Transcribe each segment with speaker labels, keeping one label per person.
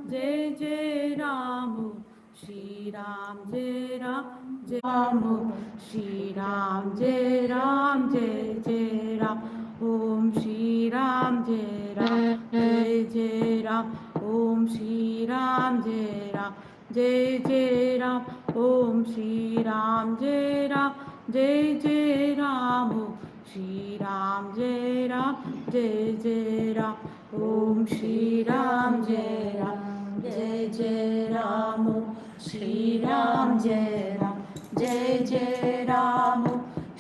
Speaker 1: Jai Jai Ram, Shri Ram, Jai Ram, Jai Ram, Shri Ram, Jai Ram, Jai Jai Ram, Om Shri Ram, Jai Ram, Jai Jai Ram, Om Shri Ram, Jai Ram, Jai Jai Ram, Om Shri Ram, Jai Ram, Jai Jai Ram, Shri Ram, Jai Ram, Jai Jai Ram, Om Shri Ram, Jai Ram, Jai Jai Ram, Shri Ram, Jai Ram, Jai Jai Ram,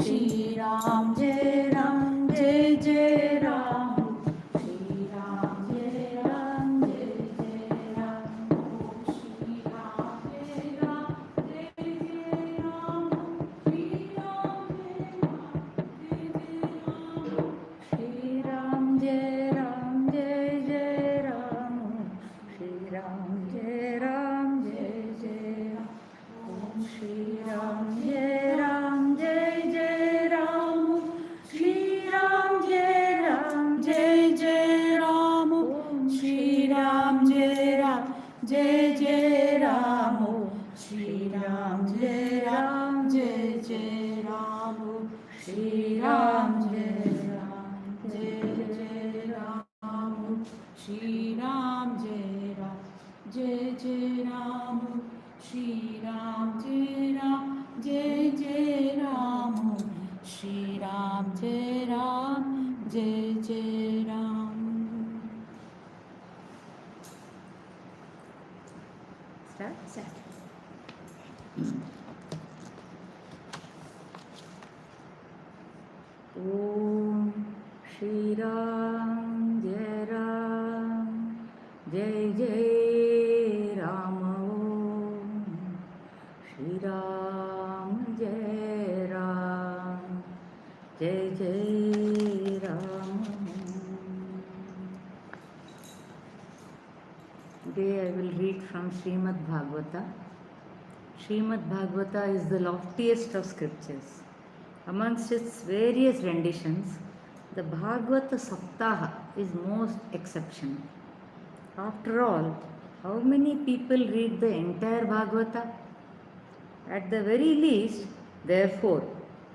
Speaker 1: Shri Ram, Jai Ram, Jai Jai Ram, Shri Ram, Jai Ram, Jai Jai Ram, Om Shri Ram, Jai Ram, Jai Jai Ram, Shri Ram, Jai Ram, Jai Jai Ram, Shri Ram, Jai Ram, Jai Jai Ram, Shri Ram, Jai Ram, Jai Jai Ram, Om Shri Ram, Jai Ram, Jai Jai Ram, Shri Ram, Jai Ram, Jai Jai Ram, Om Shri Ram, Jai Ram, Jai Jai Ram, Shri Ram, Jai Ram, Jai Jai Ram, Shri Ram, Jai Ram, Jai Jai Ram, Shri Ram, Jai Ram, Jai Jai Ram, Shri Ram, Jai Ram, Jai Jai Ram, Shri Ram, Jai Ram, Jai Jai Ram. Start? Start. Om Shri Ram, Jai Ram, Jai Jai Ram. Om Shri Ram, Jai Ram, Jai Jai Ram. Today I will read from Srimad Bhagavata. Srimad Bhagavata is the loftiest of scriptures. Amongst its various renditions, the Bhagavata Saptaha is most exceptional. After all, how many people read the entire Bhagavata? At the very least, therefore,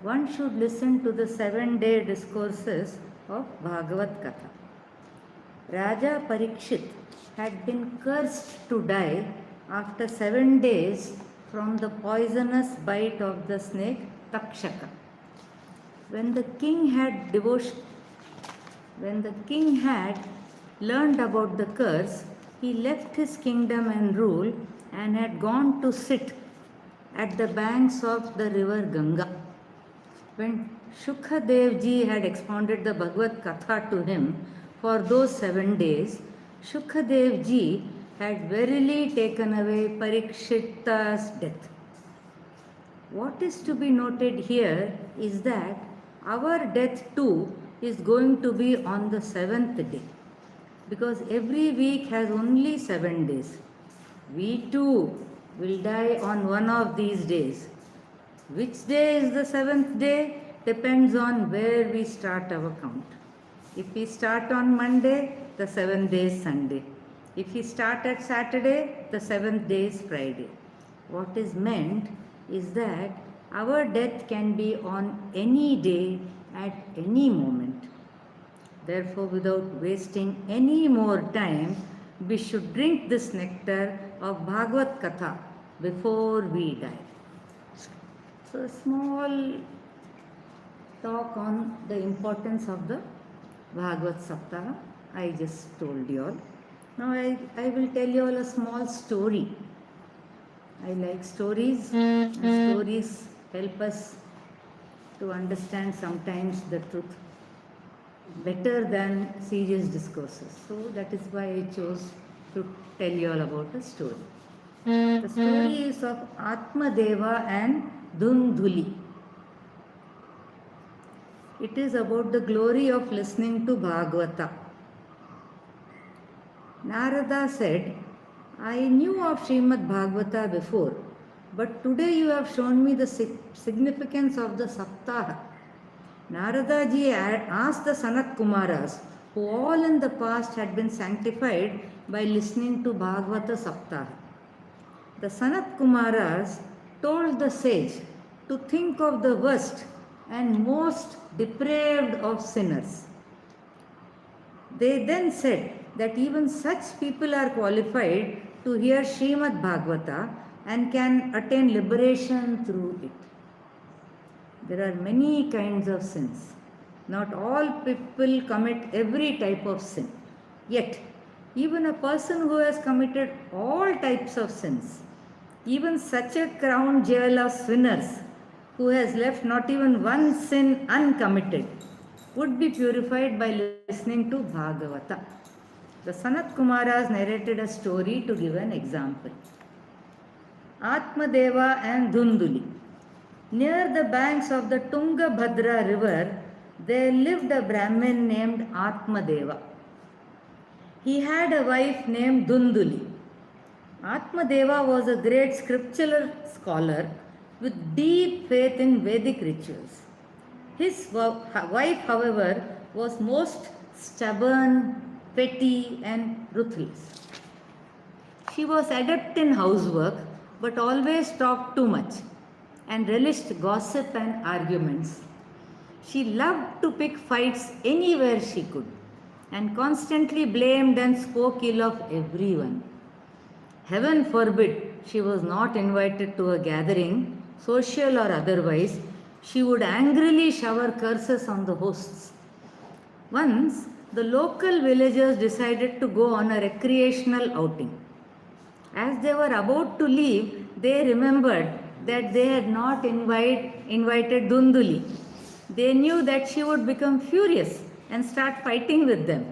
Speaker 1: one should listen to the 7-day discourses of Bhagavad Katha. Raja Parikshit had been cursed to die after 7 days from the poisonous bite of the snake Takshaka. When the king had learned about the curse, he left his kingdom and rule and had gone to sit at the banks of the river Ganga. When Shukadev ji had expounded the Bhagavad Katha to him for those 7 days, Shukadev ji had verily taken away Parikshita's death. What is to be noted here is that our death too is going to be on the 7th day, because every week has only 7 days. We too will die on one of these days. Which day is the 7th day depends on where we start our count. If we start on Monday, the 7th day is Sunday. If we start at Saturday, the 7th day is Friday. What is meant is that our death can be on any day at any moment. Therefore, without wasting any more time, we should drink this nectar of Bhagavad Katha before we die. So, a small talk on the importance of the Bhagavad Saptaha I just told you all. Now I will tell you all a small story. I like stories, and stories help us to understand sometimes the truth better than serious discourses. So that is why I chose to tell you all about a story. The story is of Atmadeva and Dhundhuli. It is about the glory of listening to Bhagavata. Narada said, I knew of Srimad Bhagavata before, but today you have shown me the significance of the Saptaha. Narada ji asked the Sanat Kumaras, who all in the past had been sanctified by listening to Bhagavata Saptaha. The Sanat Kumaras told the sage to think of the worst and most depraved of sinners. They then said that even such people are qualified to hear Srimad Bhagavata and can attain liberation through it. There are many kinds of sins. Not all people commit every type of sin. Yet, even a person who has committed all types of sins, even such a crown jewel of sinners who has left not even one sin uncommitted, would be purified by listening to Bhagavata. The Sanat Kumaras narrated a story to give an example. Atmadeva and Dhunduli. Near the banks of the Tungabhadra river, there lived a Brahmin named Atmadeva. He had a wife named Dhunduli. Atmadeva was a great scriptural scholar with deep faith in Vedic rituals. His wife, however, was most stubborn, petty, and ruthless. She was adept in housework but always talked too much and relished gossip and arguments. She loved to pick fights anywhere she could and constantly blamed and spoke ill of everyone. Heaven forbid she was not invited to a gathering, social or otherwise, she would angrily shower curses on the hosts. Once, the local villagers decided to go on a recreational outing. As they were about to leave, they remembered that they had not invited Dhunduli. They knew that she would become furious and start fighting with them.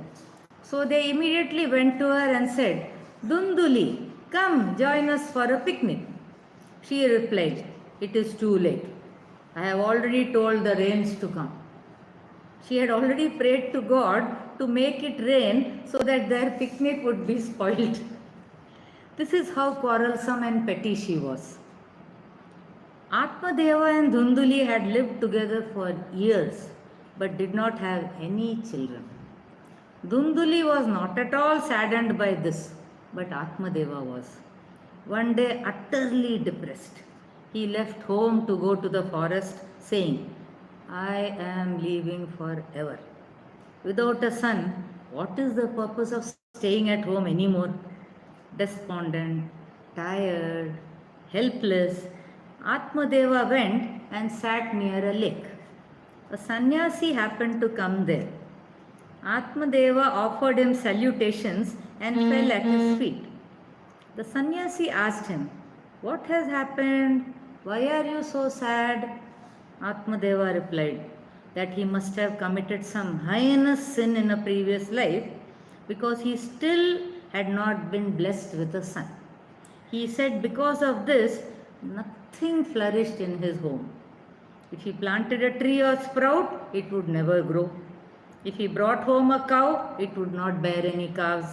Speaker 1: So they immediately went to her and said, "Dhunduli, come join us for a picnic." She replied, "It is too late. I have already told the rains to come." She had already prayed to God to make it rain so that their picnic would be spoiled. This is how quarrelsome and petty she was. Atmadeva and Dhunduli had lived together for years but did not have any children. Dhunduli was not at all saddened by this, but Atmadeva was. One day, utterly depressed, he left home to go to the forest, saying, "I am leaving forever. Without a son, what is the purpose of staying at home anymore?" Despondent, tired, helpless, Atmadeva went and sat near a lake. A sannyasi happened to come there. Atmadeva offered him salutations and fell at his feet. The sannyasi asked him, "What has happened? Why are you so sad?" Atmadeva replied that he must have committed some heinous sin in a previous life because he still had not been blessed with a son. He said because of this, nothing flourished in his home. If he planted a tree or sprout, it would never grow. If he brought home a cow, it would not bear any calves.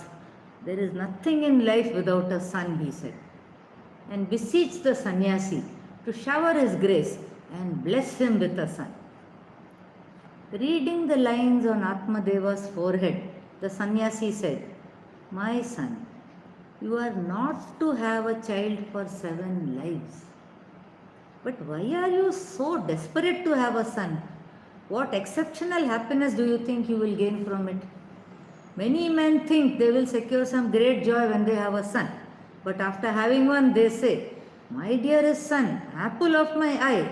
Speaker 1: There is nothing in life without a son, he said, and beseeched the sannyasi to shower his grace and bless him with a son. Reading the lines on Atmadeva's forehead, the sannyasi said, "My son, you are not to have a child for 7 lives. But why are you so desperate to have a son? What exceptional happiness do you think you will gain from it? Many men think they will secure some great joy when they have a son. But after having one, they say, 'My dearest son, apple of my eye,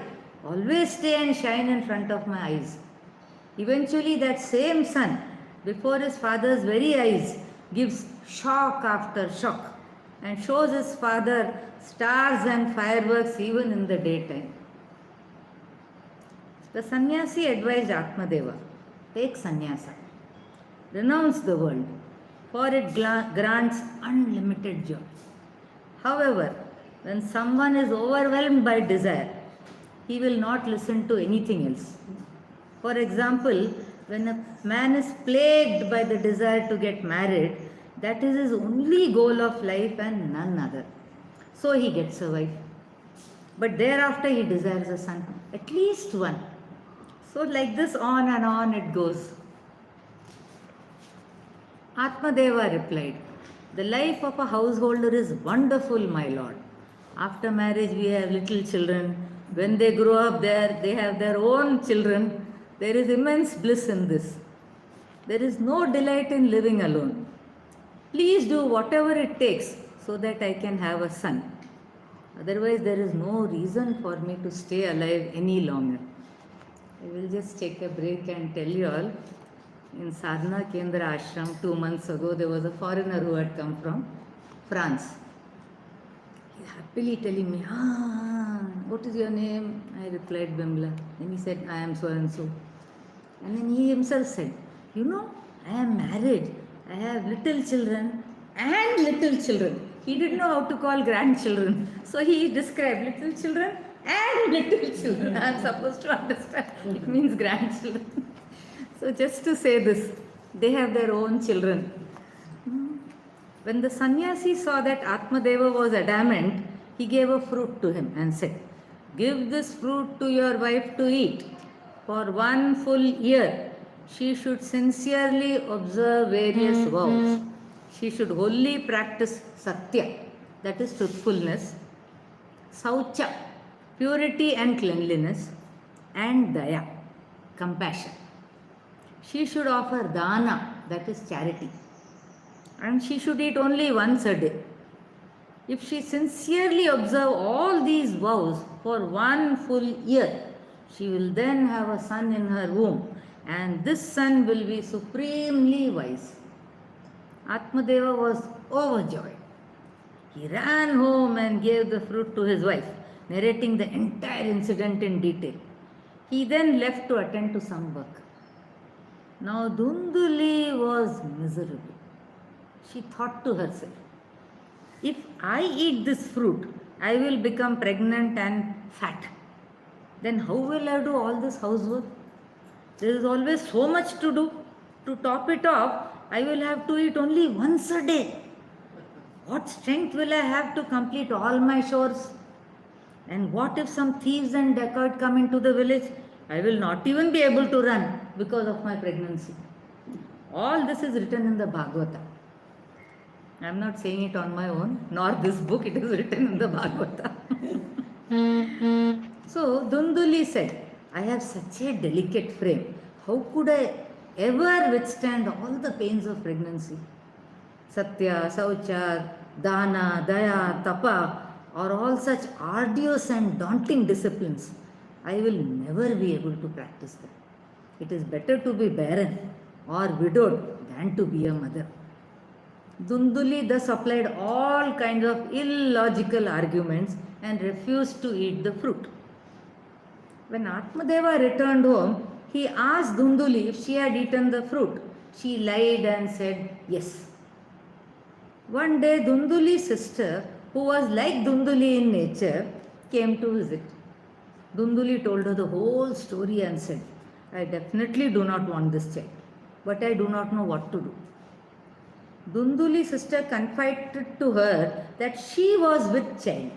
Speaker 1: always stay and shine in front of my eyes.' Eventually, that same son, before his father's very eyes, gives shock after shock and shows his father stars and fireworks even in the daytime." The sannyasi advised Atmadeva, "Take sannyasa, renounce the world, for it grants unlimited joy. However, when someone is overwhelmed by desire, he will not listen to anything else. For example, when a man is plagued by the desire to get married, that is his only goal of life and none other. So he gets a wife. But thereafter he desires a son, at least one. So like this on and on it goes." Atmadeva replied, The life of a householder is wonderful, my lord. After marriage, we have little children. When they grow up, they have their own children. There is immense bliss in this. There is no delight in living alone. Please do whatever it takes so that I can have a son. Otherwise, there is no reason for me to stay alive any longer. I will just take a break and tell you all. In Sadhana Kendra Ashram 2 months ago, there was a foreigner who had come from France. He happily telling me, what is your name? I replied, Bimla. Then he said, I am so and so. And then he himself said, I am married. I have little children and little children. He didn't know how to call grandchildren. So he described little children and little children. I am supposed to understand. It means grandchildren. So just to say this, they have their own children. When the sannyasi saw that Atmadeva was adamant, he gave a fruit to him and said, give this fruit to your wife to eat. For 1 full year, she should sincerely observe various vows. She should wholly practice satya, that is truthfulness, saucha, purity and cleanliness, and daya, compassion. She should offer dana, that is charity, and she should eat only once a day. If she sincerely observe all these vows for 1 full year, she will then have a son in her womb, and this son will be supremely wise. Atmadeva was overjoyed. He ran home and gave the fruit to his wife, narrating the entire incident in detail. He then left to attend to some work. Now Dunduli was miserable. She thought to herself, if I eat this fruit, I will become pregnant and fat. Then how will I do all this housework? There is always so much to do. To top it off, I will have to eat only once a day. What strength will I have to complete all my chores? And what if some thieves and dacoits come into the village? I will not even be able to run because of my pregnancy. All this is written in the Bhagavata. I am not saying it on my own, nor this book, it is written in the Bhagavata. So Dunduli said, I have such a delicate frame. How could I ever withstand all the pains of pregnancy? Satya, Saucha, Dana, Daya, Tapa are all such arduous and daunting disciplines. I will never be able to practice them. It is better to be barren or widowed than to be a mother. Dunduli thus applied all kinds of illogical arguments and refused to eat the fruit. When Atmadeva returned home, he asked Dunduli if she had eaten the fruit. She lied and said yes. One day, Dunduli's sister, who was like Dunduli in nature, came to visit. Dunduli told her the whole story and said, I definitely do not want this child, but I do not know what to do. Dunduli's sister confided to her that she was with child,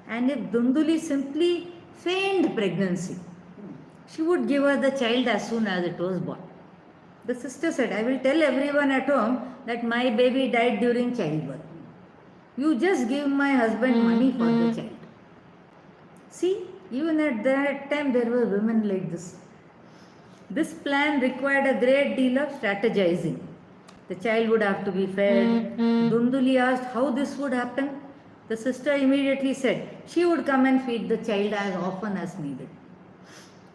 Speaker 1: and if Dunduli simply feigned pregnancy, she would give her the child as soon as it was born. The sister said, I will tell everyone at home that my baby died during childbirth. You just give my husband money for the child. See, even at that time there were women like this. This plan required a great deal of strategizing. The child would have to be fed. Dunduli asked how this would happen. The sister immediately said she would come and feed the child as often as needed.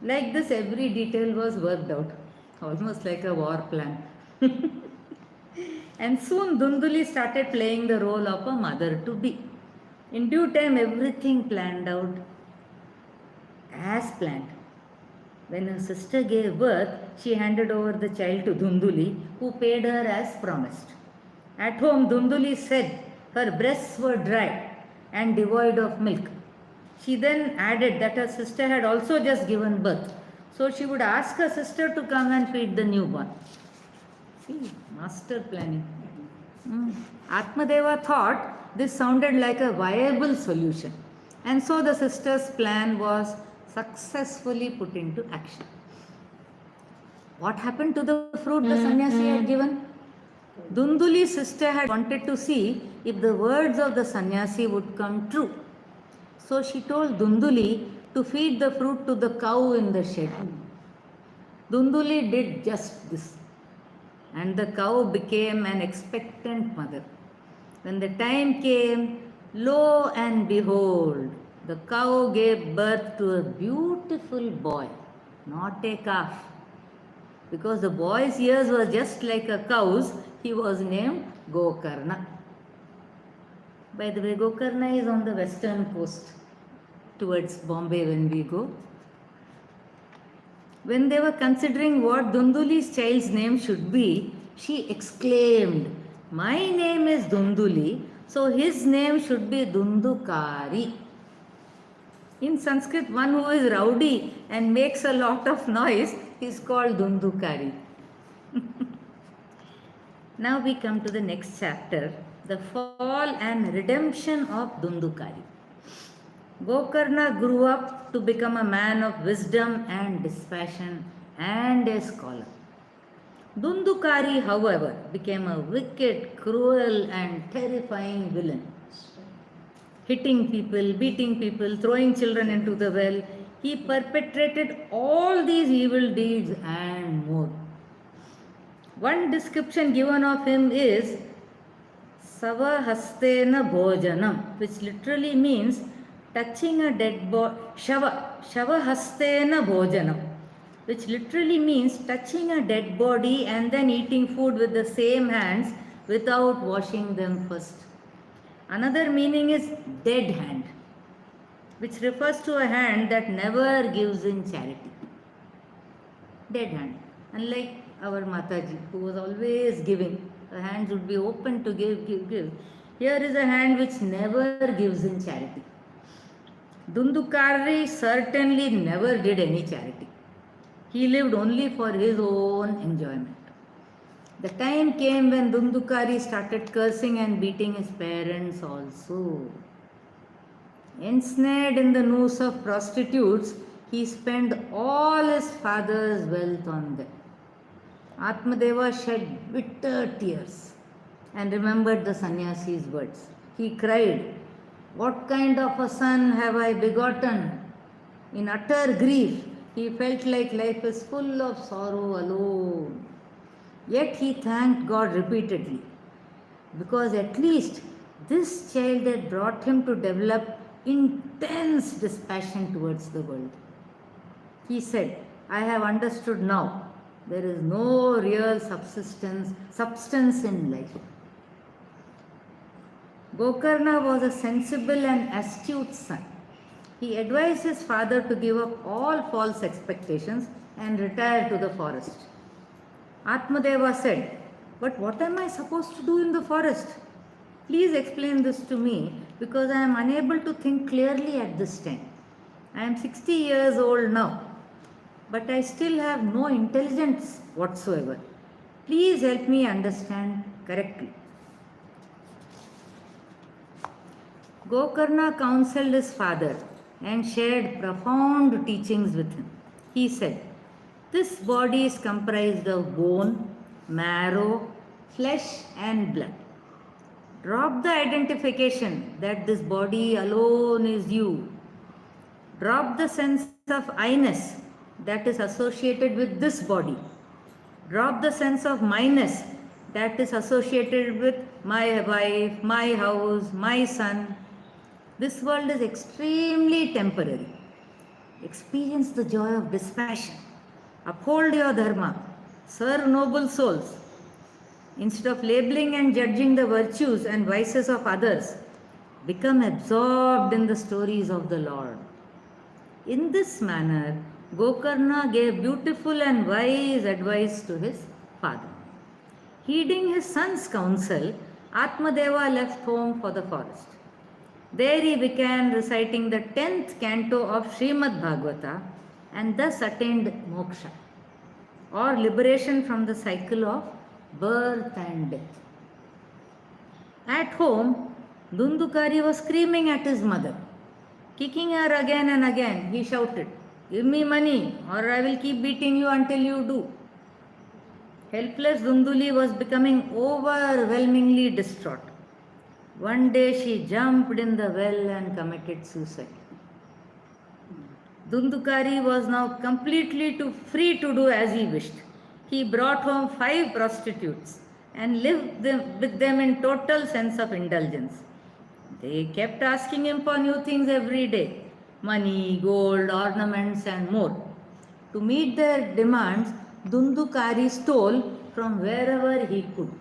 Speaker 1: Like this, every detail was worked out, almost like a war plan. And soon Dunduli started playing the role of a mother-to-be. In due time, everything planned out as planned. When her sister gave birth, she handed over the child to Dunduli, who paid her as promised. At home, Dunduli said her breasts were dry and devoid of milk. She then added that her sister had also just given birth, so she would ask her sister to come and feed the newborn. See, master planning. Atmadeva thought this sounded like a viable solution, and so the sister's plan was successfully put into action. What happened to the fruit the sannyasi had given? Dunduli's sister had wanted to see if the words of the sannyasi would come true. So she told Dunduli to feed the fruit to the cow in the shed. Dunduli did just this, and the cow became an expectant mother. When the time came, lo and behold, the cow gave birth to a beautiful boy, not a calf. Because the boy's ears were just like a cow's, he was named Gokarna. By the way, Gokarna is on the western coast towards Bombay when we go. When they were considering what Dunduli's child's name should be, she exclaimed, "My name is Dunduli, so his name should be Dundukari." In Sanskrit, one who is rowdy and makes a lot of noise is called Dundukari. Now we come to the next chapter, the fall and redemption of Dundukari. Gokarna grew up to become a man of wisdom and dispassion and a scholar. Dundukari, however, became a wicked, cruel and terrifying villain. Hitting people, beating people, throwing children into the well, he perpetrated all these evil deeds and more. One description given of him is Savahastena Bhojanam, which literally means touching a dead body. Shavahastena Bhojanam, which literally means touching a dead body and then eating food with the same hands without washing them first. Another meaning is dead hand, which refers to a hand that never gives in charity. Dead hand. Unlike our Mataji, who was always giving, her hands would be open to give. Here is a hand which never gives in charity. Dundukari certainly never did any charity. He lived only for his own enjoyment. The time came when Dundukari started cursing and beating his parents also. Ensnared in the noose of prostitutes, he spent all his father's wealth on them. Atmadeva shed bitter tears and remembered the sannyasi's words. He cried, "What kind of a son have I begotten?" In utter grief, he felt like life is full of sorrow alone. Yet he thanked God repeatedly, because at least this child had brought him to develop intense dispassion towards the world. He said, "I have understood now. There is no real substance in life." Gokarna was a sensible and astute son. He advised his father to give up all false expectations and retire to the forest. Atmadeva said, "But what am I supposed to do in the forest? Please explain this to me, because I am unable to think clearly at this time. I am 60 years old now, but I still have no intelligence whatsoever. Please help me understand correctly." Gokarna counseled his father and shared profound teachings with him. He said, "This body is comprised of bone, marrow, flesh and blood. Drop the identification that this body alone is you. Drop the sense of I-ness that is associated with this body. Drop the sense of minus that is associated with my wife, my house, my son. This world is extremely temporary. Experience the joy of dispassion. Uphold your dharma. Serve noble souls. Instead of labeling and judging the virtues and vices of others, become absorbed in the stories of the Lord." In this manner, Gokarna gave beautiful and wise advice to his father. Heeding his son's counsel, Atmadeva left home for the forest. There he began reciting the 10th canto of Srimad Bhagavata and thus attained moksha, or liberation from the cycle of birth and death. At home, Dundukari was screaming at his mother. Kicking her again and again, he shouted, "Give me money or I will keep beating you until you do." Helpless Dunduli was becoming overwhelmingly distraught. One day she jumped in the well and committed suicide. Dundukari was now completely free to do as he wished. He brought home 5 prostitutes and lived with them in total sense of indulgence. They kept asking him for new things every day: money, gold, ornaments, and more. To meet their demands, Dundukari stole from wherever he could.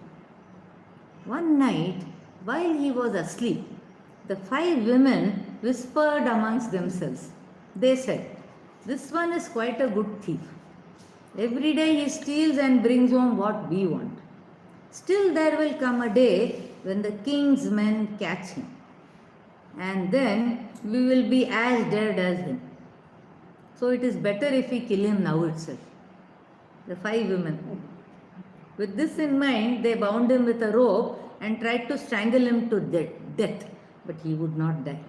Speaker 1: One night, while he was asleep, the 5 women whispered amongst themselves. They said, "This one is quite a good thief. Every day he steals and brings home what we want. Still, there will come a day when the king's men catch him, and then we will be as dead as him. So it is better if we kill him now itself." The 5 women. With this in mind, they bound him with a rope and tried to strangle him to death, but he would not die.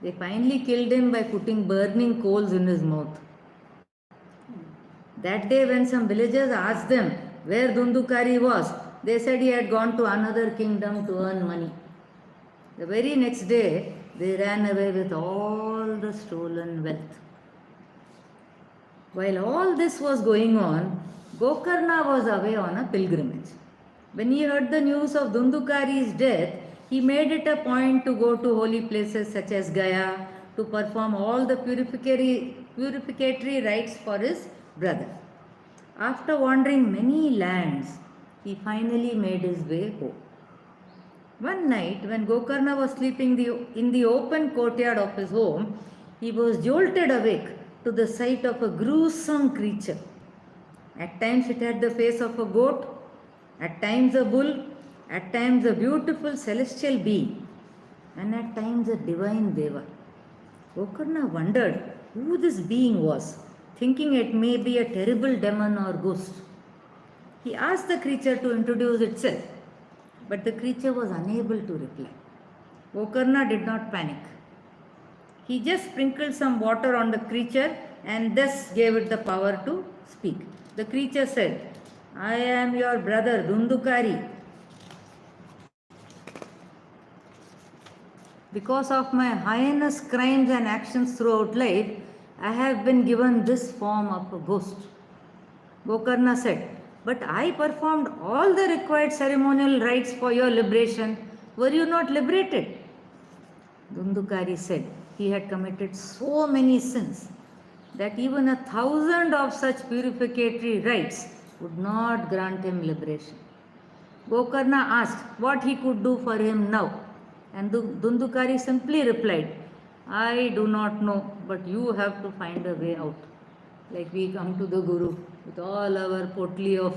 Speaker 1: They finally killed him by putting burning coals in his mouth. That day, when some villagers asked them where Dundukari was, they said he had gone to another kingdom to earn money. The very next day, they ran away with all the stolen wealth. While all this was going on, Gokarna was away on a pilgrimage. When he heard the news of Dundukari's death, he made it a point to go to holy places such as Gaya to perform all the purificatory rites for his brother. After wandering many lands, he finally made his way home. One night, when Gokarna was sleeping in the open courtyard of his home, he was jolted awake to the sight of a gruesome creature. At times it had the face of a goat, at times a bull, at times a beautiful celestial being, and at times a divine deva. Gokarna wondered who this being was, thinking it may be a terrible demon or ghost. He asked the creature to introduce itself, but the creature was unable to reply. Gokarna did not panic. He just sprinkled some water on the creature and thus gave it the power to speak. The creature said, "I am your brother Dundukari. Because of my heinous crimes and actions throughout life, I have been given this form of a ghost." Gokarna said, "But I performed all the required ceremonial rites for your liberation. Were you not liberated?" Dundukari said he had committed so many sins that even 1,000 of such purificatory rites would not grant him liberation. Gokarna asked what he could do for him now, and Dundukari simply replied, "I do not know, but you have to find a way out." Like we come to the Guru with all our potli of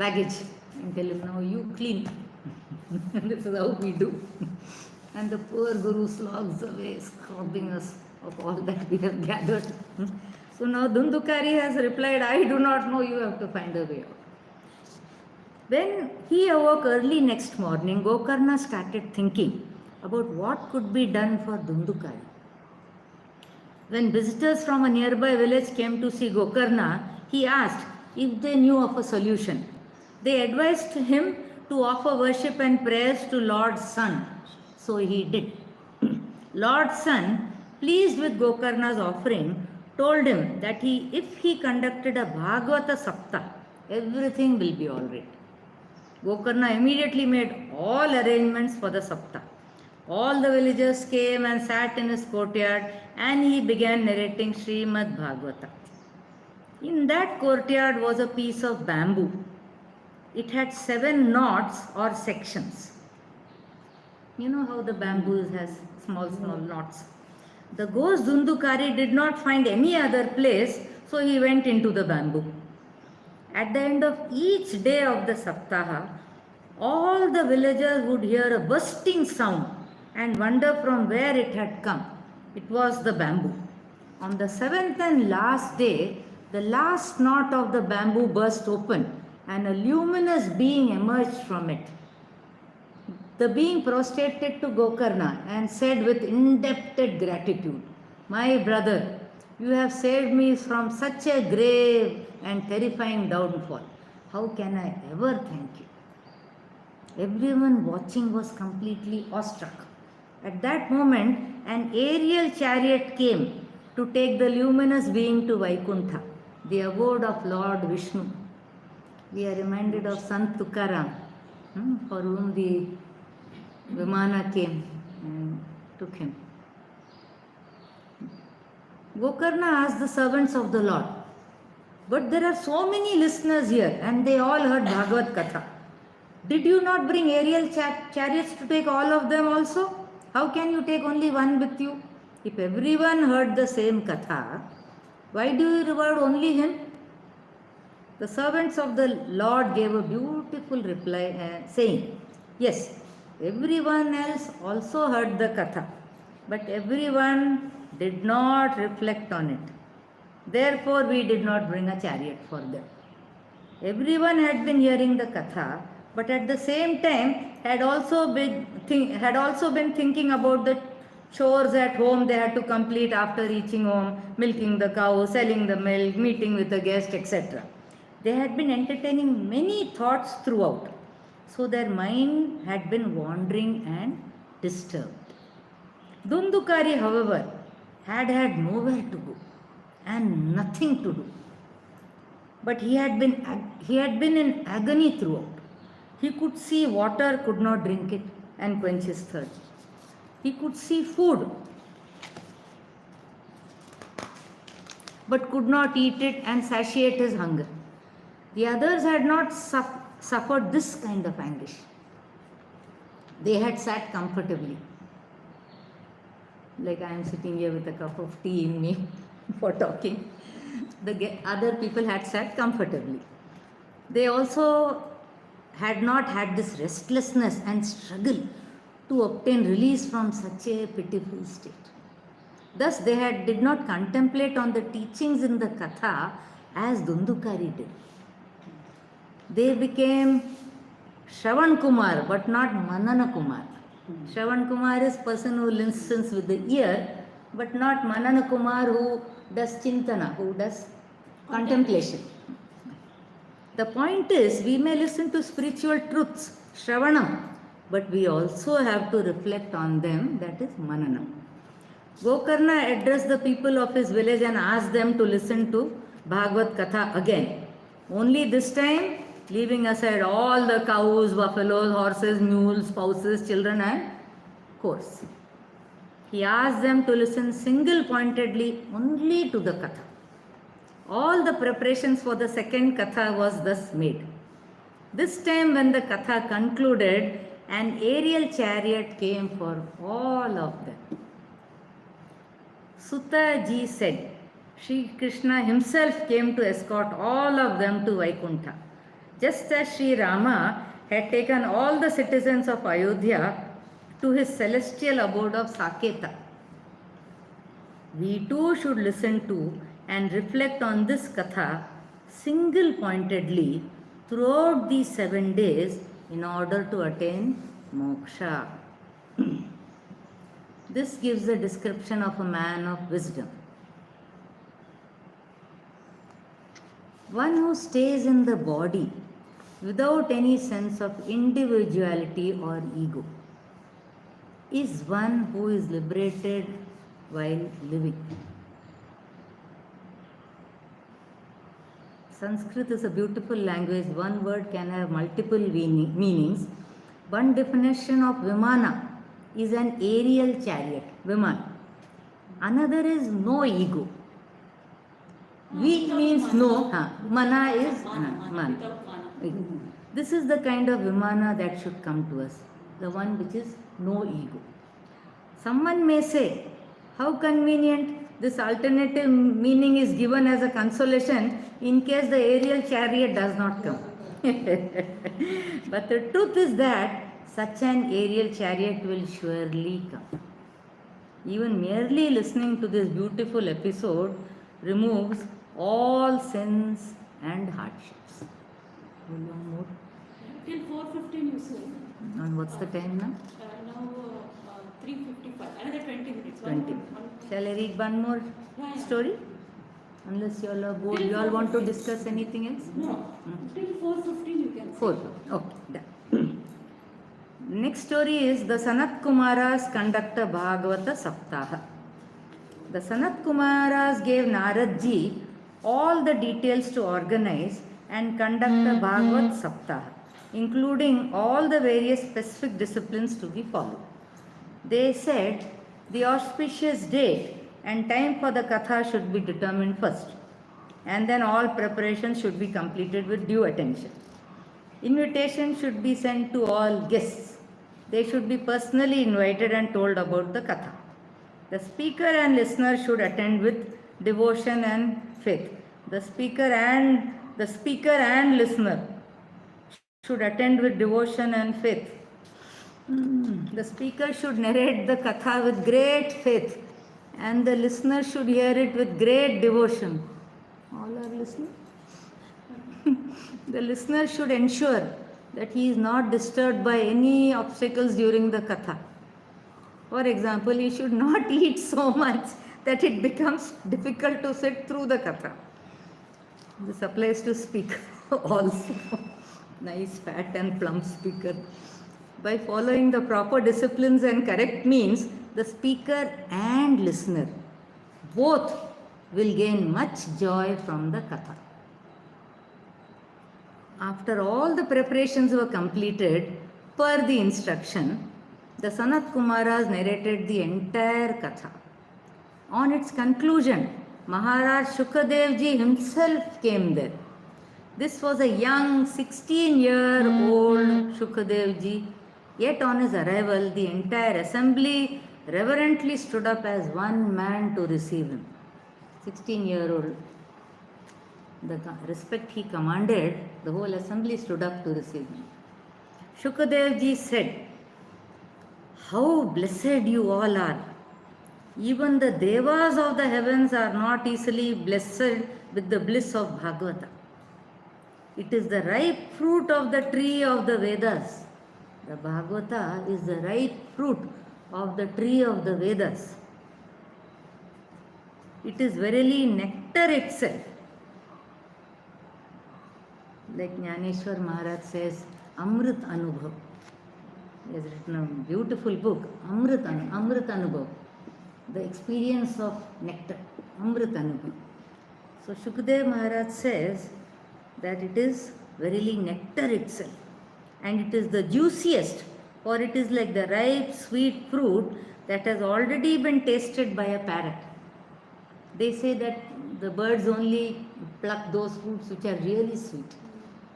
Speaker 1: baggage and tell him, "Now you clean." This is how we do. And the poor Guru slogs away, scrubbing us of all that we have gathered. So now Dundukari has replied, "I do not know, you have to find a way out." When he awoke early next morning, Gokarna started thinking about what could be done for Dundukari. When visitors from a nearby village came to see Gokarna, he asked if they knew of a solution. They advised him to offer worship and prayers to Lord Sun. So he did. Lord Sun, pleased with Gokarna's offering, told him that if he conducted a Bhagavata Sapta, everything will be all right. Gokarna immediately made all arrangements for the Sapta. All the villagers came and sat in his courtyard, and he began narrating Srimad Bhagavata. In that courtyard was a piece of bamboo. It had 7 knots or sections. You know how the bamboo has small knots. The ghost Dundukari did not find any other place, so he went into the bamboo. At the end of each day of the Saptaha, all the villagers would hear a bursting sound and wonder from where it had come. It was the bamboo. On the 7th and last day, the last knot of the bamboo burst open and a luminous being emerged from it. The being prostrated to Gokarna and said with indebted gratitude, "My brother, You have saved me from such a grave and terrifying downfall. How can I ever thank you? Everyone watching was completely awestruck. At that moment, an aerial chariot came to take the luminous being to Vaikuntha, the abode of Lord Vishnu. We are reminded of Sant Tukaram, for whom the Vimana came and took him. Gokarna asked the servants of the Lord, but there are so many listeners here and they all heard Bhagavad Katha. Did you not bring aerial chariots to take all of them also? How can you take only one with you? If everyone heard the same Katha, why do you reward only him? The servants of the Lord gave a beautiful reply saying, yes, everyone else also heard the Katha, but everyone did not reflect on it. Therefore, we did not bring a chariot for them. Everyone had been hearing the Katha, but at the same time had also been thinking about the chores at home they had to complete after reaching home, milking the cow, selling the milk, meeting with a guest, etc. They had been entertaining many thoughts throughout, so their mind had been wandering and disturbed. Dundukari, however, had nowhere to go and nothing to do. But he had been in agony throughout. He could see water, could not drink it and quench his thirst. He could see food, but could not eat it and satiate his hunger. The others had not suffered this kind of anguish. They had sat comfortably. Like I am sitting here with a cup of tea in me for talking. The other people had sat comfortably. They also had not had this restlessness and struggle to obtain release from such a pitiful state. Thus they did not contemplate on the teachings in the Katha as Dundukari did. They became Shravan Kumar but not Manana Kumar. Shravan Kumar is person who listens with the ear, but not Manana Kumar who does Chintana, who does contemplation. The point is, we may listen to spiritual truths, Shravanam, but we also have to reflect on them, that is Mananam. Gokarna addressed the people of his village and asked them to listen to Bhagavad Katha again. Only this time, leaving aside all the cows, buffaloes, horses, mules, spouses, children and horse. He asked them to listen single-pointedly only to the Katha. All the preparations for the second Katha was thus made. This time when the Katha concluded, an aerial chariot came for all of them. Sutta ji said, Sri Krishna himself came to escort all of them to Vaikuntha. Just as Sri Rama had taken all the citizens of Ayodhya to his celestial abode of Saketa. We too should listen to and reflect on this Katha single-pointedly throughout these 7 days in order to attain moksha. This gives a description of a man of wisdom. One who stays in the body without any sense of individuality or ego is one who is liberated while living. Sanskrit is a beautiful language. One word can have multiple meanings. One definition of Vimana is an aerial chariot, Vimana. Another is no ego. V means no, Mana is Man. This is the kind of Vimana that should come to us, the one which is no ego. Someone may say, how convenient, this alternative meaning is given as a consolation in case the aerial chariot does not come. But the truth is that such an aerial chariot will surely come. Even merely listening to this beautiful episode removes all sins and hardships. More?
Speaker 2: Till 4:15 you say.
Speaker 1: And what's the time now?
Speaker 2: Now 3:55. Another 20 minutes.
Speaker 1: 20. Shall I read one more story? Unless you all are bored, you all want to discuss anything else?
Speaker 2: No. Till 4:15 you can.
Speaker 1: 4. Okay, done. Next story is the Sanat Kumaras conduct a Bhagavata Saptaha. The Sanat Kumaras gave Narad ji all the details to organize and conduct a Bhagavat Saptaha, including all the various specific disciplines to be followed. They said the auspicious date and time for the Katha should be determined first, and then all preparations should be completed with due attention. Invitation should be sent to all guests. They should be personally invited and told about the Katha. The speaker and listener should attend with devotion and faith. The speaker and listener should attend with devotion and faith. The speaker should narrate the Katha with great faith, and the listener should hear it with great devotion. All are listening? The listener should ensure that he is not disturbed by any obstacles during the Katha. For example, he should not eat so much that it becomes difficult to sit through the Katha. This applies to speaker also. Nice fat and plump speaker. By following the proper disciplines and correct means, the speaker and listener both will gain much joy from the Katha. After all the preparations were completed per the instruction, the Sanat Kumaras narrated the entire Katha. On its conclusion, Maharaj Shukadev ji himself came there. This was a young 16-year-old Shukadev ji. Yet on his arrival, the entire assembly reverently stood up as one man to receive him. 16-year-old. The respect he commanded, the whole assembly stood up to receive him. Shukadev ji said, "How blessed you all are! Even the devas of the heavens are not easily blessed with the bliss of Bhagavata. It is the ripe fruit of the tree of the Vedas. The Bhagavata is the ripe fruit of the tree of the Vedas. It is verily nectar itself." Like Jnaneshwar Maharaj says, Amrit Anubhav. He has written a beautiful book, Amrit Anubhav, the experience of nectar, Amrit Anubhav. So Shukadev Maharaj says that it is verily nectar itself, and it is the juiciest, for it is like the ripe sweet fruit that has already been tasted by a parrot. They say that the birds only pluck those fruits which are really sweet.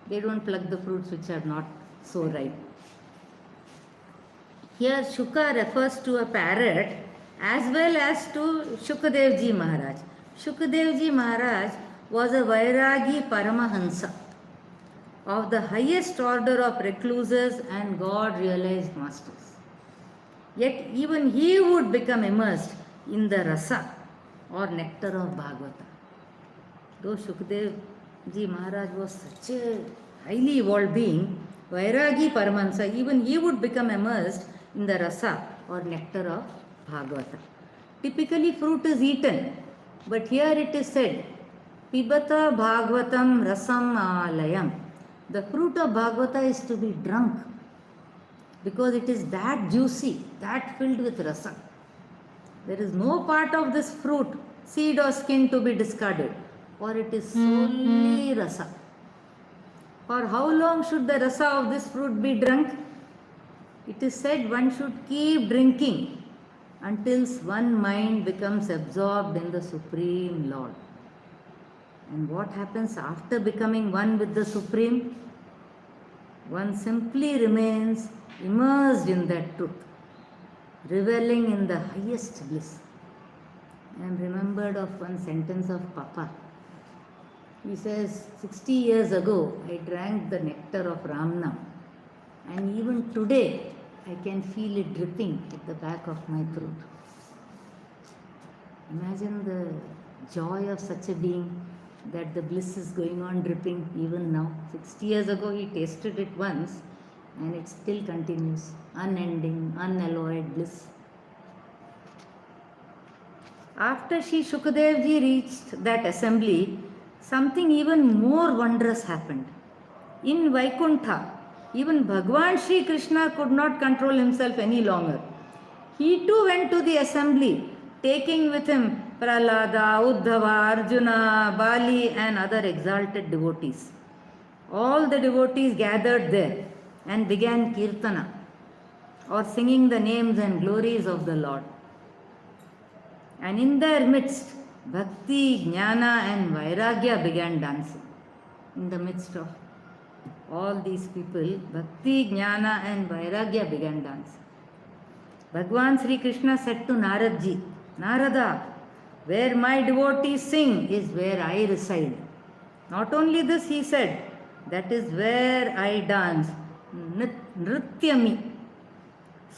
Speaker 1: They don't pluck the fruits which are not so ripe. Here Shuka refers to a parrot as well as to Shukadev ji Maharaj. Shukadev ji Maharaj was a Vairagi Paramahansa of the highest order of recluses and God realized masters. Yet even he would become immersed in the rasa or nectar of Bhagavata. Though Shukadev ji Maharaj was such a highly evolved being, Vairagi Paramahansa, even he would become immersed in the rasa or nectar of Bhagavata. Typically fruit is eaten, but here it is said, Pibata Bhagavatam Rasam Alayam. The fruit of Bhagavata is to be drunk because it is that juicy, that filled with rasa. There is no part of this fruit, seed or skin, to be discarded, for it is solely rasa. For how long should the rasa of this fruit be drunk? It is said one should keep drinking until one mind becomes absorbed in the Supreme Lord. And what happens after becoming one with the Supreme? One simply remains immersed in that truth, reveling in the highest bliss. I am remembered of one sentence of Papa. He says, 60 years ago I drank the nectar of Ramnam, and even today I can feel it dripping at the back of my throat. Imagine the joy of such a being, that the bliss is going on dripping even now. 60 years ago he tasted it once and it still continues, unending, unalloyed bliss. After Sri Shukadevji reached that assembly, something even more wondrous happened. In Vaikuntha, even Bhagwan Sri Krishna could not control himself any longer. He too went to the assembly, taking with him Prahlada, Uddhava, Arjuna, Bali, and other exalted devotees. All the devotees gathered there and began Kirtana, or singing the names and glories of the Lord. And in their midst, Bhakti, Jnana, and Vairagya began dancing. In the midst of all these people, Bhakti, Jnana, and Vairagya began dancing. Bhagwan Sri Krishna said to Naradji, Narada, where my devotees sing is where I reside. Not only this, he said, that is where I dance, Nrityami.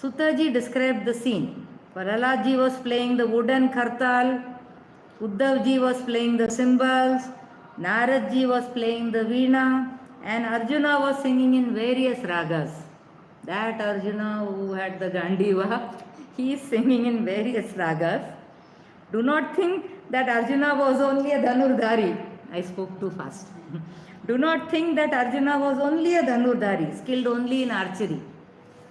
Speaker 1: Sutaji described the scene. Prahladji was playing the wooden kartal, Uddhavji was playing the cymbals, Naradji was playing the veena, and Arjuna was singing in various ragas. That Arjuna who had the Gandiva, he is singing in various ragas. Do not think that Arjuna was only a Dhanurdhari. I spoke too fast. Do not think that Arjuna was only a Dhanurdhari, skilled only in archery.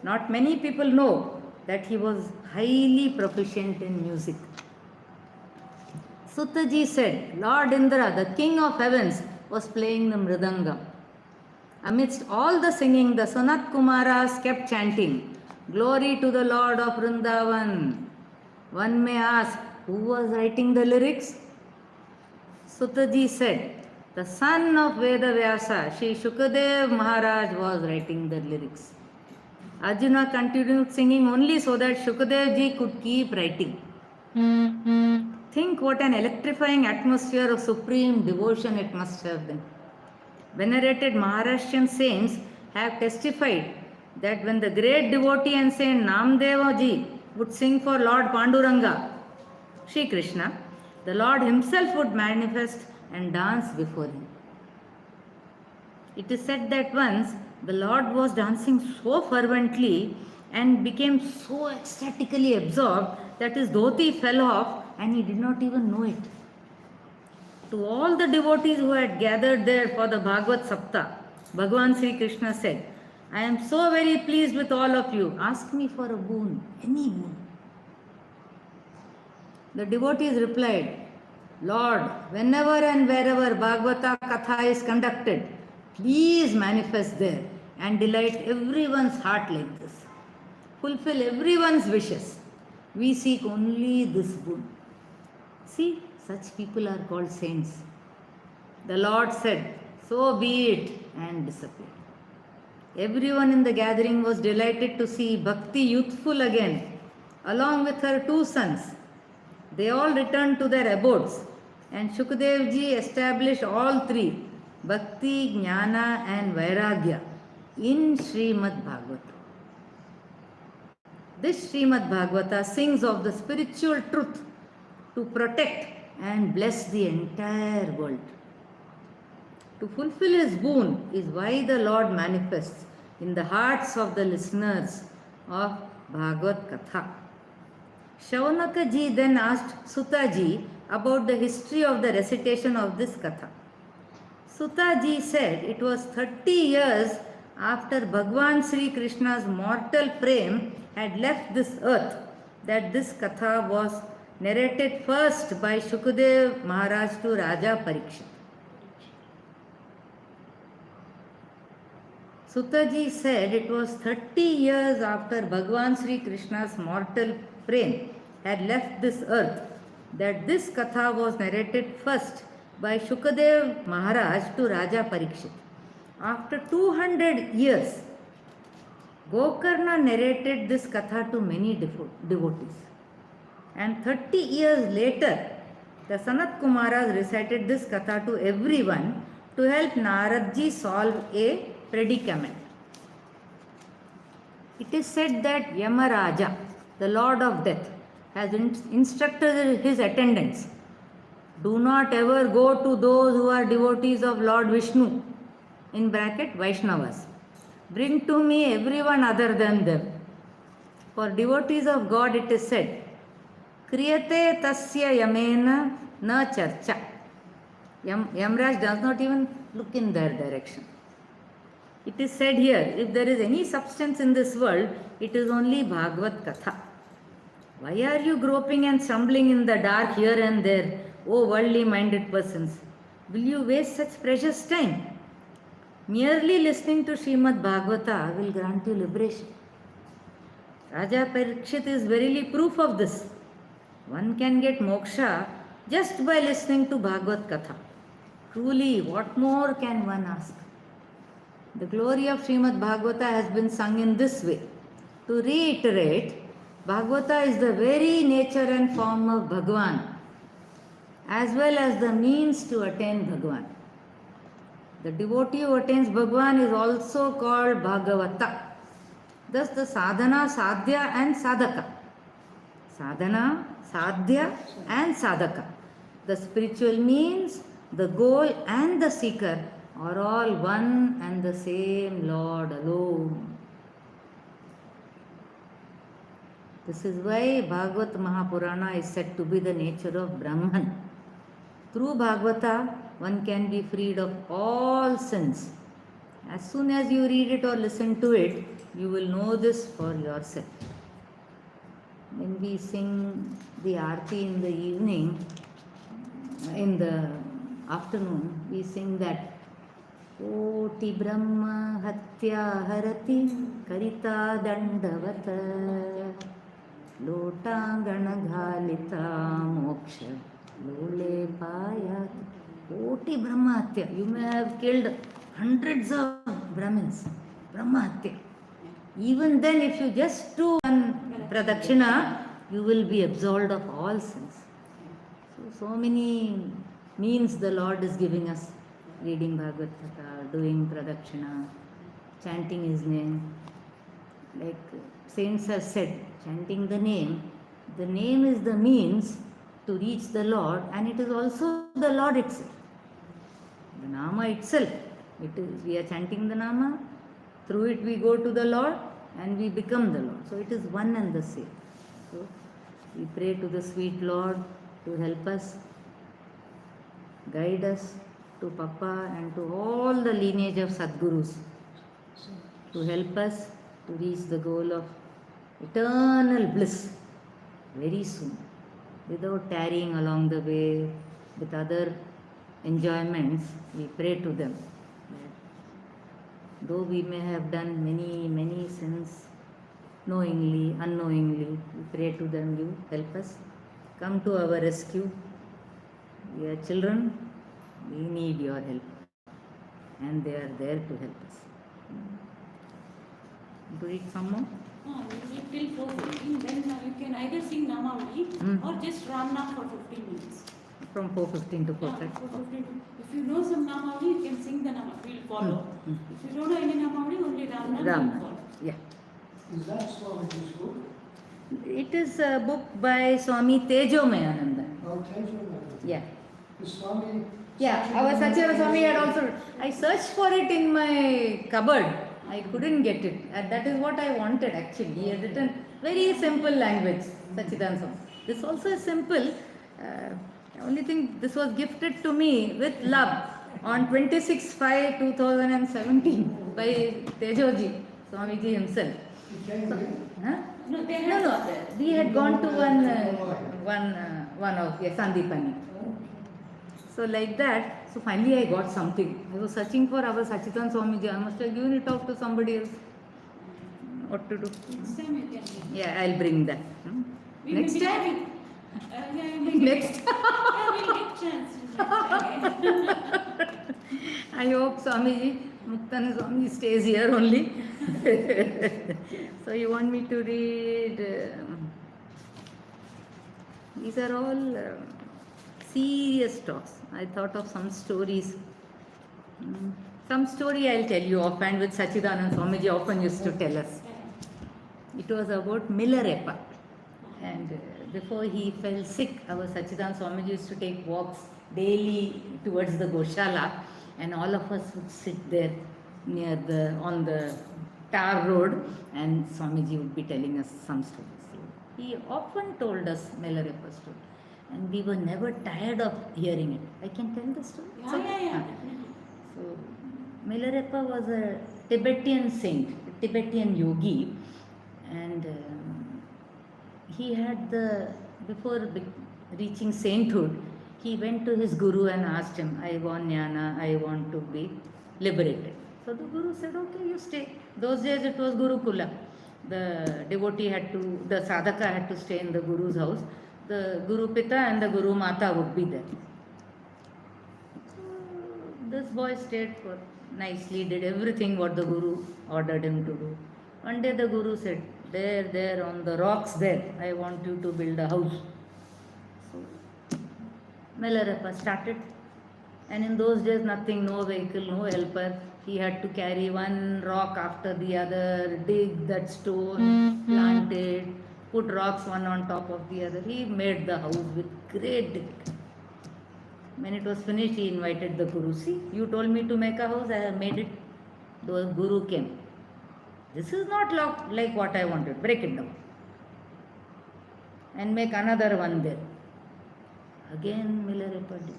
Speaker 1: Not many people know that he was highly proficient in music. Sutaji said, Lord Indra, the king of heavens, was playing the mridangam. Amidst all the singing, the Sanat Kumaras kept chanting, Glory to the Lord of Vrindavan. One may ask, who was writing the lyrics? Sutaji said, the son of Vedavyasa, Sri Shukadev Maharaj, was writing the lyrics. Arjuna continued singing only so that Shukadevji could keep writing. Think what an electrifying atmosphere of supreme devotion it must have been. Venerated Maharashtrian saints have testified that when the great devotee and saint Namdevaji would sing for Lord Panduranga, Sri Krishna, the Lord himself would manifest and dance before him. It is said that once the Lord was dancing so fervently and became so ecstatically absorbed that his dhoti fell off and he did not even know it. To all the devotees who had gathered there for the Bhagavad Sapta, Bhagavan Sri Krishna said, I am so very pleased with all of you. Ask me for a boon, any boon. The devotees replied, Lord, whenever and wherever Bhagavata Katha is conducted, please manifest there and delight everyone's heart like this. Fulfill everyone's wishes. We seek only this boon. See, such people are called saints. The Lord said, so be it, and disappeared. Everyone in the gathering was delighted to see Bhakti youthful again, along with her two sons. They all returned to their abodes, and Shukadevji established all three, Bhakti, Jnana, and Vairagya, in Srimad Bhagavata. This Srimad Bhagavata sings of the spiritual truth to protect and bless the entire world. To fulfill his boon is why the Lord manifests in the hearts of the listeners of Bhagavad Katha. Shaunaka ji then asked Sutta ji about the history of the recitation of this Katha. Sutta ji said it was 30 years after Bhagwan Sri Krishna's mortal frame had left this earth that this Katha was narrated first by Shukadev Maharaj to Raja Parikshit. Sutaji said it was 30 years after Bhagwan Sri Krishna's mortal frame had left this earth that this Katha was narrated first by Shukadev Maharaj to Raja Parikshit. After 200 years, Gokarna narrated this Katha to many devotees. And 30 years later, the Sanat Kumaras recited this Katha to everyone to help Naradji solve a predicament. It is said that Yamaraja, the Lord of Death, has instructed his attendants, do not ever go to those who are devotees of Lord Vishnu, in bracket Vaishnavas. Bring to me everyone other than them. For devotees of God it is said, Kriyate tasya yamena na charcha. Yamraj does not even look in their direction. It is said here, if there is any substance in this world, it is only Bhagavad Katha. Why are you groping and stumbling in the dark here and there, O worldly minded persons? Will you waste such precious time? Merely listening to Srimad Bhagavata will grant you liberation. Raja Parikshit is verily proof of this. One can get moksha just by listening to Bhagavad Katha. Truly, what more can one ask? The glory of Srimad Bhagavata has been sung in this way. To reiterate, Bhagavata is the very nature and form of Bhagavan, as well as the means to attain Bhagavan. The devotee who attains Bhagavan is also called Bhagavata. Thus the sadhana, sadhya and sadhaka. Sadhana, sadhya and sadhaka. The spiritual means, the goal and the seeker are all one and the same Lord alone. This is why Bhagavat Mahapurana is said to be the nature of Brahman. Through Bhagavata, one can be freed of all sins. As soon as you read it or listen to it, you will know this for yourself. When we sing the Aarti in the evening, in the afternoon, we sing that Koti Brahma Hatya Harati Karita Dandavata Lotangana Ghalita Moksha Lole Payat. Koti Brahma Hatya. You may have killed hundreds of Brahmins. Brahma Hatya. Even then, if you just do one pradakshina, you will be absolved of all sins. So many means the Lord is giving us. Reading Bhagavad Gita, doing pradakshina, chanting His name. Like saints have said, chanting the name is the means to reach the Lord, and it is also the Lord itself. The Nama itself, we are chanting the Nama, through it we go to the Lord and we become the Lord. So it is one and the same. So we pray to the sweet Lord to help us, guide us, to Papa and to all the lineage of Sadgurus, to help us to reach the goal of eternal bliss very soon, without tarrying along the way with other enjoyments. We pray to them. Though we may have done many sins, knowingly, unknowingly, we pray to them, you help us, come to our rescue. We are children, we need your help, and they are there to help us. To read some more?
Speaker 2: Till 4:15, then you can either sing Namavali or just Ram Nam for 15 minutes.
Speaker 1: From 4:15 to 4:30.
Speaker 2: 4:15. If you know some Namavali, you can sing the Namavali. We'll follow. If you don't know any Namavali, only Ram Nam will follow.
Speaker 1: Yeah.
Speaker 3: Is that Swamiji's book?
Speaker 1: It is a book by Swami Tejomayananda.
Speaker 3: Oh, Tejo.
Speaker 1: Yeah.
Speaker 3: The Swami.
Speaker 1: Yeah, our Sachidananda Swami had also. I searched for it in my cupboard. I couldn't get it. That is what I wanted actually. He had written very simple language, Sachidananda Swami. This also is simple. The only thing, this was gifted to me with love on 26/5/2017 by Tejoji, Swamiji himself.
Speaker 3: He came here.
Speaker 1: Huh?
Speaker 2: No, they had
Speaker 1: No. We had gone to one of Sandipani. So like that, so finally I got something. I was searching for our Sachidananda Swamiji. I must have given it off to somebody else. What to do?
Speaker 2: Next time you can sing.
Speaker 1: Yeah, I'll bring that.
Speaker 2: We
Speaker 1: Next
Speaker 2: may be
Speaker 1: time?
Speaker 2: having-
Speaker 1: Next.
Speaker 2: Yeah, we'll get chance.
Speaker 1: I hope Swamiji, Muktana Swamiji stays here only. So you want me to read? These are all serious talks. I thought of some stories. Some story I'll tell you offhand, which Sachidananda Swamiji often used to tell us. It was about Milarepa. And before he fell sick, our Sachidananda Swamiji used to take walks daily towards the Goshala, and all of us would sit there on the tar road, and Swamiji would be telling us some stories. He often told us Melareppa story, and we were never tired of hearing it. I can tell the story.
Speaker 2: Yeah,
Speaker 1: It's okay?
Speaker 2: yeah, yeah,
Speaker 1: Ah.
Speaker 2: definitely.
Speaker 1: So, Melareppa was a Tibetan saint, a Tibetan yogi, and he had before reaching sainthood, he went to his guru and asked him, I want jnana, I want to be liberated. So the guru said, okay, you stay. Those days it was Gurukula. The devotee the sadhaka had to stay in the guru's house. The Guru Pita and the Guru Mata would be there. This boy stayed for nicely, did everything what the Guru ordered him to do. One day the Guru said, there on the rocks there, I want you to build a house. So Melareppa started, and in those days nothing, no vehicle, no helper. He had to carry one rock after the other, dig that stone, plant it, put rocks one on top of the other. He made the house with great difficulty. When it was finished, he invited the Guru. See, you told me to make a house, I have made it. The Guru came. This is not like what I wanted. Break it down. And make another one there. Again, Melareppa did.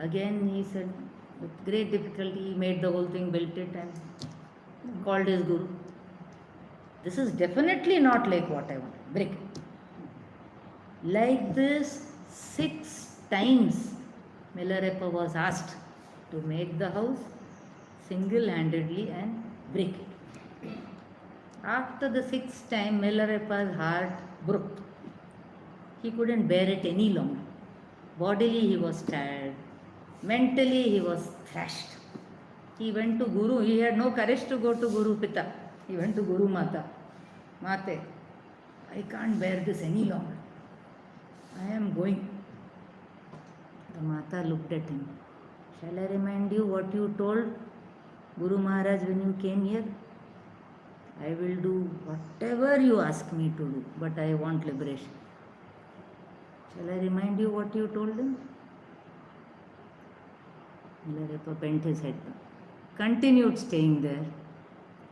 Speaker 1: Again, he said, with great difficulty, he made the whole thing, built it, and called his Guru. This is definitely not like what I wanted. Break it. Like this, 6 times Melareppa was asked to make the house single-handedly and break it. After the 6th time, Melareppa's heart broke. He couldn't bear it any longer. Bodily he was tired. Mentally he was thrashed. He went to Guru. He had no courage to go to Guru Pita. He went to Guru Mata. Mate, I can't bear this any longer. I am going. The Mata looked at him. Shall I remind you what you told Guru Maharaj when you came here? I will do whatever you ask me to do, but I want liberation. Shall I remind you what you told him? Melareppa bent his head down. Continued staying there.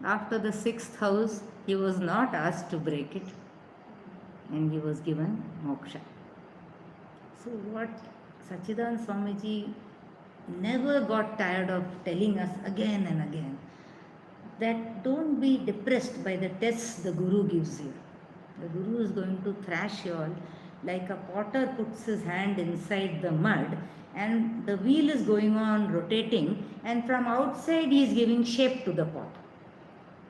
Speaker 1: After the 6th house, he was not asked to break it, and he was given moksha. So what Sachidananda Swamiji never got tired of telling us again and again, that don't be depressed by the tests the Guru gives you. The Guru is going to thrash you all like a potter puts his hand inside the mud and the wheel is going on rotating, and from outside he is giving shape to the pot.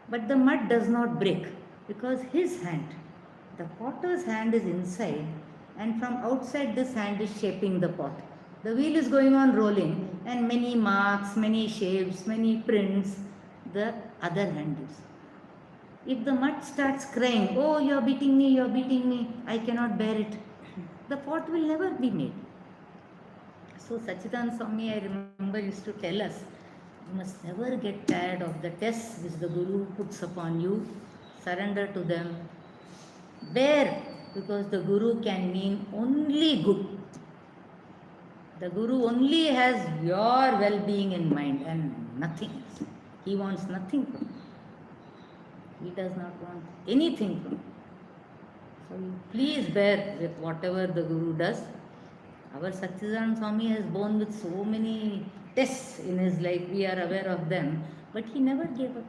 Speaker 1: But the mud does not break because his hand, the potter's hand, is inside, and from outside this hand is shaping the pot. The wheel is going on rolling, and many marks, many shapes, many prints the other hand gives. If the mud starts crying, oh, you are beating me, I cannot bear it, the pot will never be made. So Sachidananda Swami, I remember, used to tell us, you must never get tired of the tests which the Guru puts upon you. Surrender to them. Bear, because the Guru can mean only good. The Guru only has your well-being in mind and nothing else. He wants nothing from you. He does not want anything from you. So you please bear with whatever the Guru does. Our Sachidananda Swami has borne with so many tests in his life, we are aware of them, but he never gave up.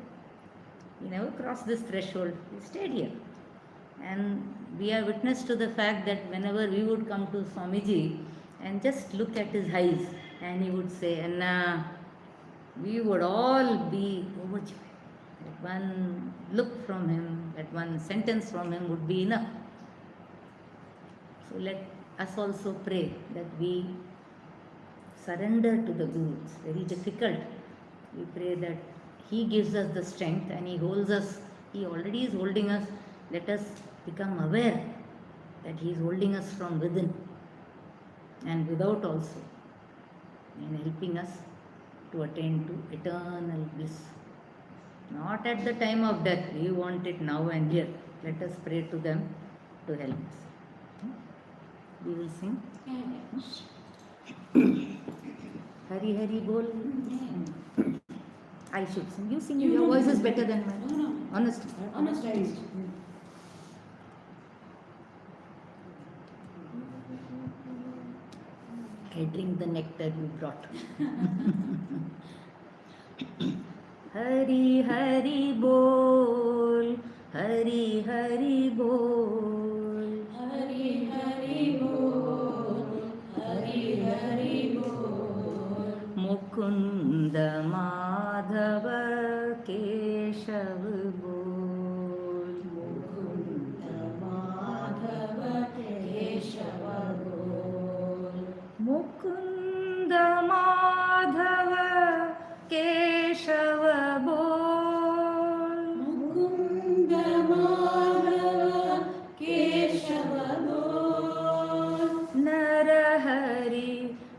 Speaker 1: He never crossed this threshold. He stayed here. And we are witness to the fact that whenever we would come to Swamiji and just look at his eyes, and he would say, Anna, we would all be overjoyed. That one look from him, that one sentence from him would be enough. So let us also pray that we surrender to the Guru. It's very difficult. We pray that he gives us the strength and he holds us. He already is holding us. Let us become aware that he is holding us from within and without also, and helping us to attain to eternal bliss. Not at the time of death. We want it now and here. Let us pray to them to help us. We will sing. Hari Hari Bol. I should sing. You sing. Your voice is better than mine.
Speaker 2: No.
Speaker 1: Honestly.
Speaker 2: Honestly.
Speaker 1: I drink the nectar you brought. Hari Hari Bol, Hari Hari Bol.
Speaker 2: Hari Hari Bol, Hari Hari Bol.
Speaker 1: Mukunda Madhava Keshav Bol.
Speaker 2: Mukunda Madhava Keshava Bol.
Speaker 1: Mukunda Madhava Keshava Bol.
Speaker 2: Mukunda Madhava Keshava Bol.
Speaker 1: Narahari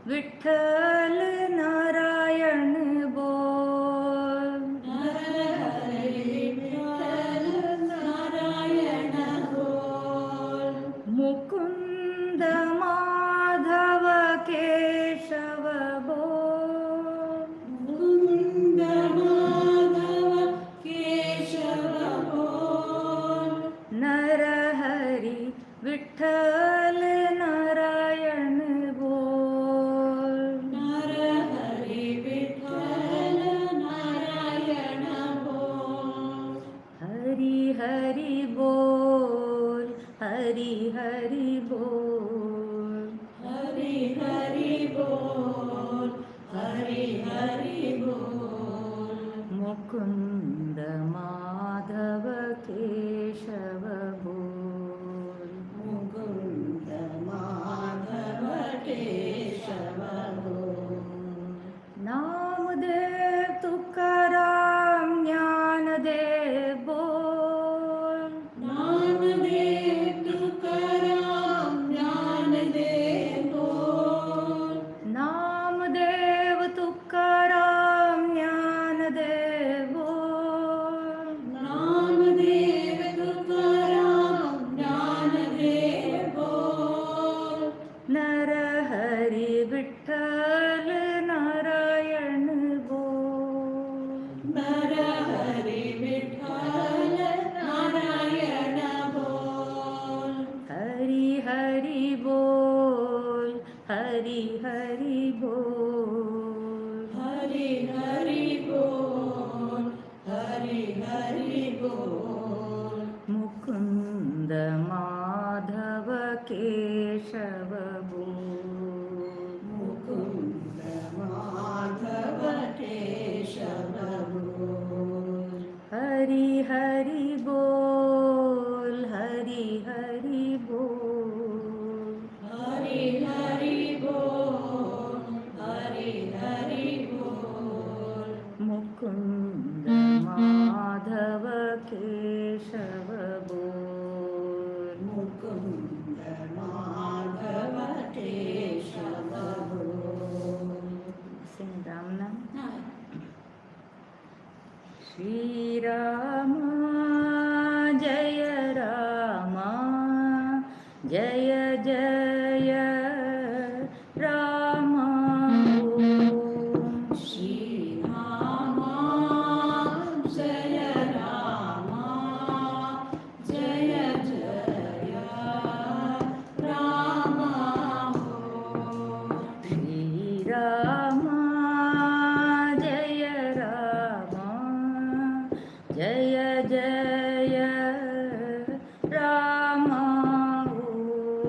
Speaker 1: Vitthal Narayan Bol.
Speaker 2: Narahari Vitthal Narayana Bol.
Speaker 1: Mukunda Madhava Keshava Bol.
Speaker 2: Mukunda Madhava Keshava Bol.
Speaker 1: Narahari Vitthal Narayan Bol.
Speaker 2: Narahari Vitthal Narayana Bol.
Speaker 1: Hari Hari Bol, Hari Hari Bol.
Speaker 2: Hari Hari Bol, Hari Hari Bol.
Speaker 1: Mukunda Madhava Keshava Bol.
Speaker 2: Mukunda Madhava Keshava Bol.
Speaker 1: Namdev Tukaram Jnanadev Bol.
Speaker 2: Namadev Tukaram Jnanadev Bol.
Speaker 1: Namdev Tukaram Jnanadev Bol.
Speaker 2: Namadev Tukaram Jnanadev Bol.
Speaker 1: Narahari Vitthal Narayan Bol.
Speaker 2: Narahari Vitthal Narayana Bol.
Speaker 1: Hari Hari Bol, Hari Hari Bol.
Speaker 2: Hari Hari Bol, Hari Hari Bol.
Speaker 1: Mukunda Madhava Keshava Bol.
Speaker 2: Mukunda Madhava Keshava Bol.
Speaker 1: Hari Hari Bol, Hari Hari Bol.
Speaker 2: Hari Hari Bol, Hari Hari Bol.
Speaker 1: Mukunda Madhava Keshava Bol.
Speaker 2: Mukunda Madhava Keshava Bol.
Speaker 1: Sing Ram Nam.
Speaker 2: Ah,
Speaker 1: Shri Rama Jaya Rama Jaya Jaya Rama Om.
Speaker 2: Shri Rama Jaya Rama Jaya Jaya Rama Om.
Speaker 1: Shri Rama Jaya Rama Jaya Jaya Rama Om.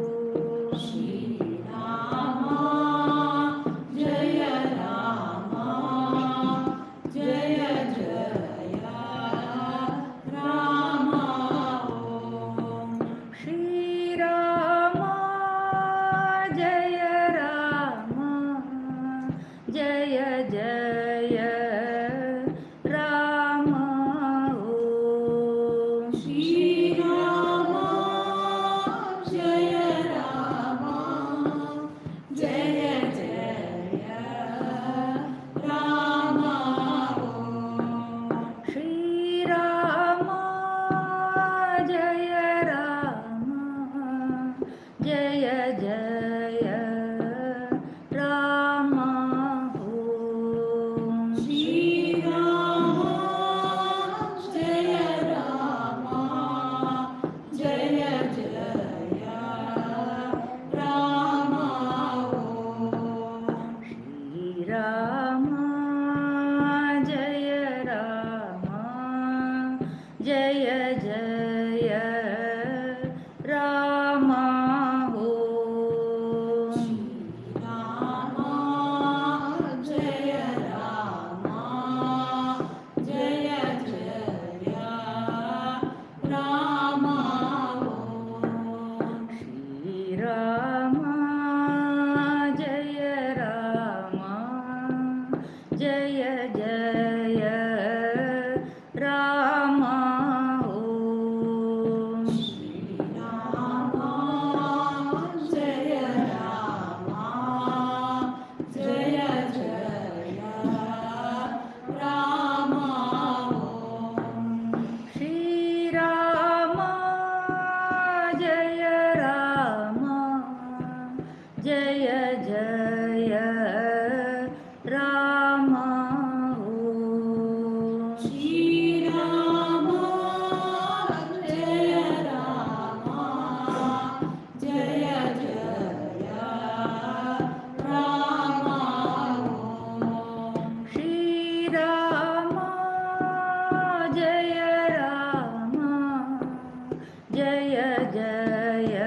Speaker 1: Jai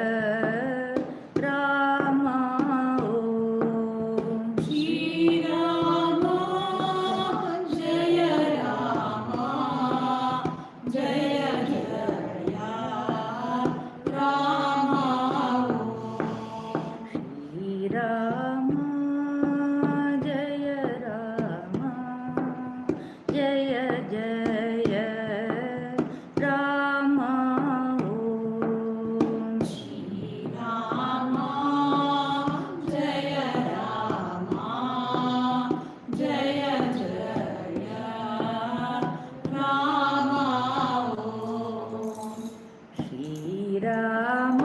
Speaker 1: Ram Om
Speaker 2: Shriram Jai Ram Jai Jai Ram
Speaker 1: Shri Ram Jai Ram Jai Jai Ram Om
Speaker 2: Shriram Jai Ram Jai Jai Ram
Speaker 1: Shri Ram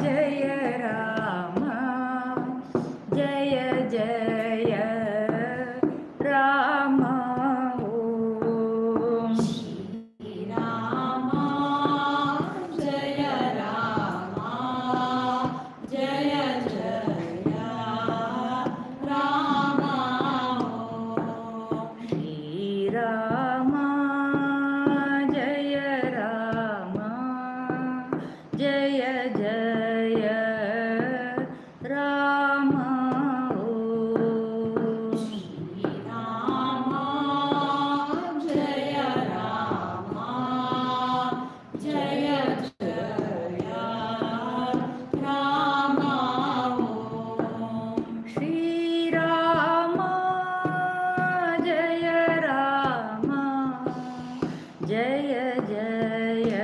Speaker 1: Jai Ram Jai Jai Ram Om
Speaker 2: Shriram Jai Ram Jai Jai Ram
Speaker 1: Shri Ram Jai Ram Jai Jai Ram Om
Speaker 2: Shriram Jai Ram Jai Jai Ram
Speaker 1: Shri Ram Jai Ram Jai Jai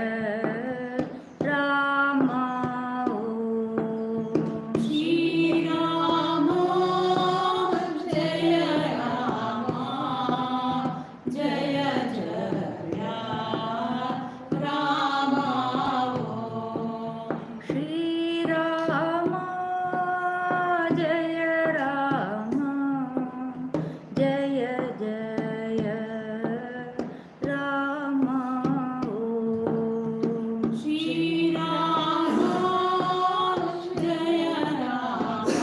Speaker 1: Ram Om
Speaker 2: Shriram Jai Ram Jai Jai Ram
Speaker 1: Shri Ram Jai Ram Jai Jai Ram Om
Speaker 2: Shriram Jai Ram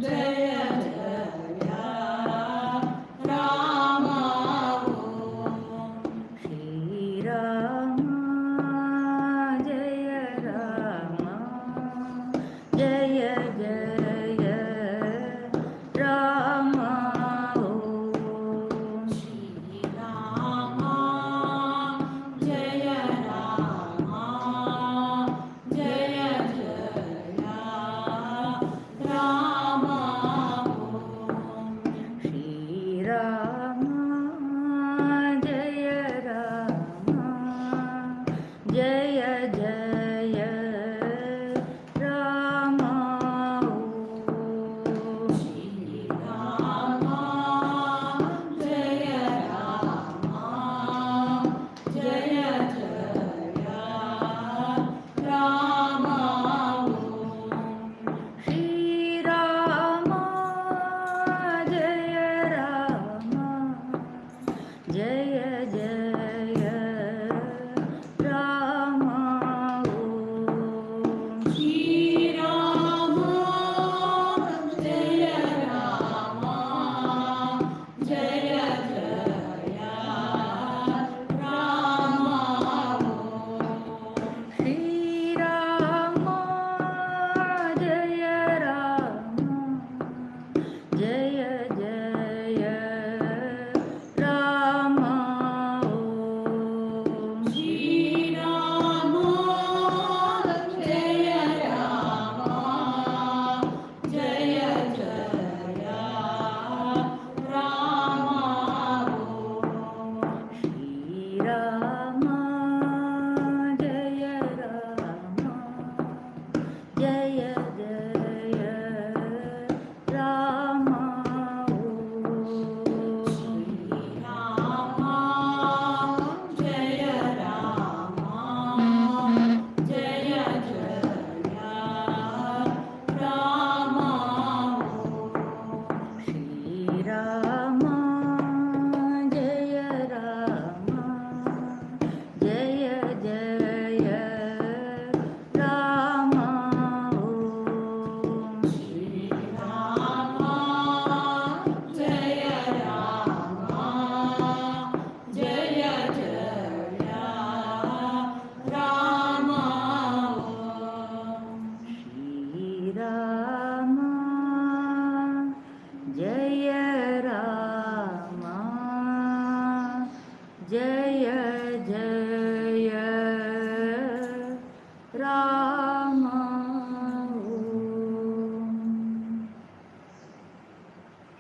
Speaker 2: Jai Jai Ram
Speaker 1: Shri Ram Jai Ram Jai Jai Ram Om
Speaker 2: Shriram Jai Ram Jai Jai Ram
Speaker 1: Shri Ram Jai Ram Jai Jai Ram Om
Speaker 2: Shriram Jai Ram Jai Jai Ram
Speaker 1: Shri Ram Jai Ram Jai Jai Ram Ravira